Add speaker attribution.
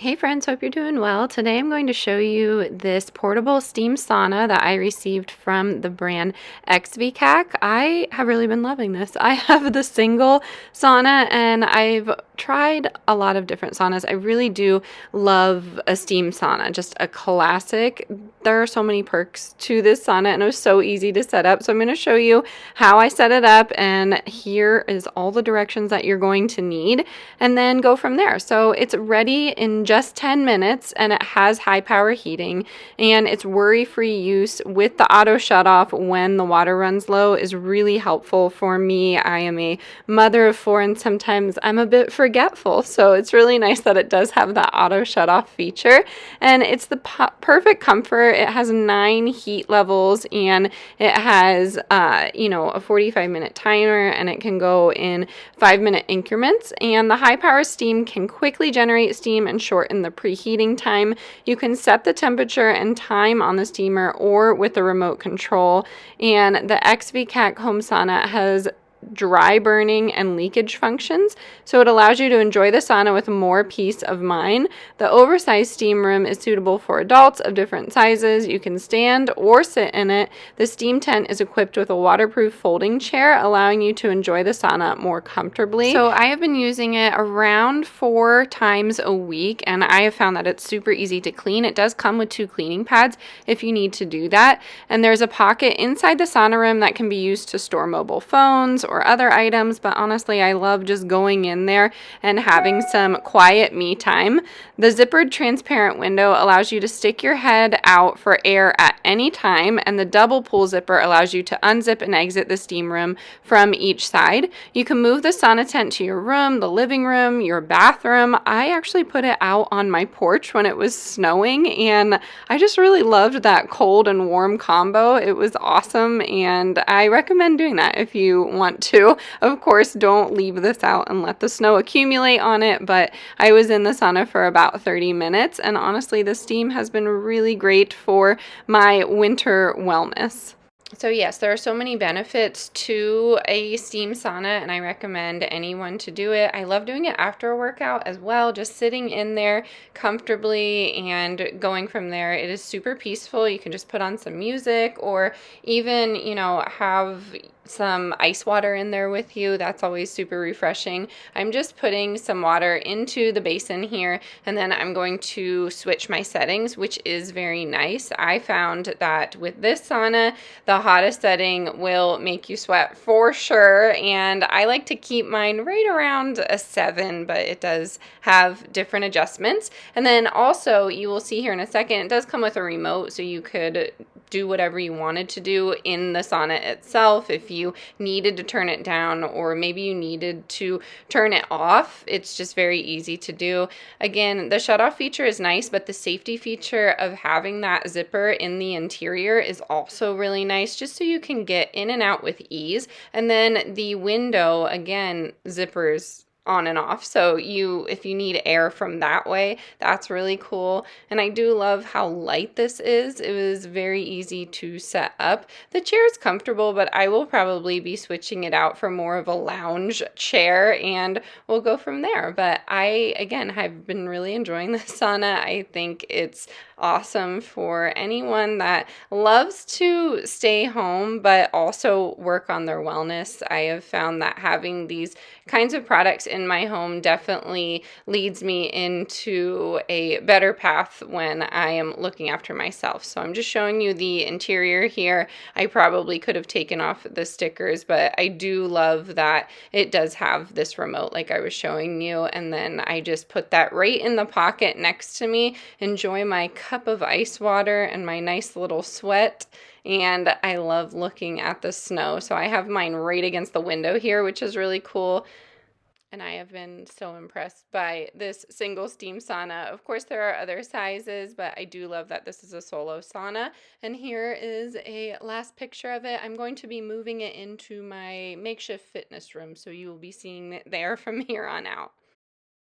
Speaker 1: Hey friends, hope you're doing well. Today I'm going to show you this portable steam sauna that I received from the brand XVCAC. I have really been loving this. I have the single sauna and I've tried a lot of different saunas. I really do love a steam sauna, just a classic. There are so many perks to this sauna and it was so easy to set up. So I'm going to show you how I set it up, and here is all the directions that you're going to need, and then go from there. So it's ready in just 10 minutes and it has high power heating, and it's worry-free use with the auto shut off when the water runs low is really helpful for me. I am a mother of four and sometimes I'm a bit forgetful, so it's really nice that it does have that auto shut off feature, and it's the perfect comfort. It has 9 heat levels and it has a 45-minute timer, and it can go in 5-minute increments, and the high power steam can quickly generate steam and shorten the preheating time. You can set the temperature and time on the steamer or with the remote control, and the XVCAC home sauna has dry burning and leakage functions, so it allows you to enjoy the sauna with more peace of mind. The oversized steam room is suitable for adults of different sizes. You can stand or sit in it. The steam tent is equipped with a waterproof folding chair, allowing you to enjoy the sauna more comfortably. So I have been using it around 4 times a week, and I have found that it's super easy to clean. It does come with 2 cleaning pads if you need to do that, and there's a pocket inside the sauna room that can be used to store mobile phones or other items, but honestly I love just going in there and having some quiet me time. The zippered transparent window allows you to stick your head out for air at any time, and the double pull zipper allows you to unzip and exit the steam room from each side. You can move the sauna tent to your room, the living room, your bathroom. I actually put it out on my porch when it was snowing, and I just really loved that cold and warm combo. It was awesome, and I recommend doing that if you want to. Of course, don't leave this out and let the snow accumulate on it, but I was in the sauna for about 30 minutes, and honestly, the steam has been really great for my winter wellness. So yes, there are so many benefits to a steam sauna, and I recommend anyone to do it. I love doing it after a workout as well, just sitting in there comfortably and going from there. It is super peaceful. You can just put on some music, or even, have some ice water in there with you. That's always super refreshing. I'm just putting some water into the basin here, and then I'm going to switch my settings, which is very nice. I found that with this sauna, the hottest setting will make you sweat for sure, and I like to keep mine right around a 7, but it does have different adjustments. And then also, you will see here in a second, it does come with a remote, so you could do whatever you wanted to do in the sauna itself. If you needed to turn it down, or maybe you needed to turn it off, it's just very easy to do. Again, the shut off feature is nice, but the safety feature of having that zipper in the interior is also really nice, just so you can get in and out with ease. And then the window, again, zippers on and off, so if you need air from that way, that's really cool. And I do love how light this is. It was very easy to set up. The chair is comfortable, but I will probably be switching it out for more of a lounge chair, and we'll go from there. But I, again, have been really enjoying the sauna. I think it's awesome for anyone that loves to stay home but also work on their wellness. I have found that having these kinds of products in my home definitely leads me into a better path when I am looking after myself. So I'm just showing you the interior here. I probably could have taken off the stickers, but I do love that it does have this remote like I was showing you, and then I just put that right in the pocket next to me, enjoy my cup of ice water and my nice little sweat. And I love looking at the snow. So I have mine right against the window here, which is really cool. And I have been so impressed by this single steam sauna. Of course, there are other sizes, but I do love that this is a solo sauna. And here is a last picture of it. I'm going to be moving it into my makeshift fitness room, so you will be seeing it there from here on out.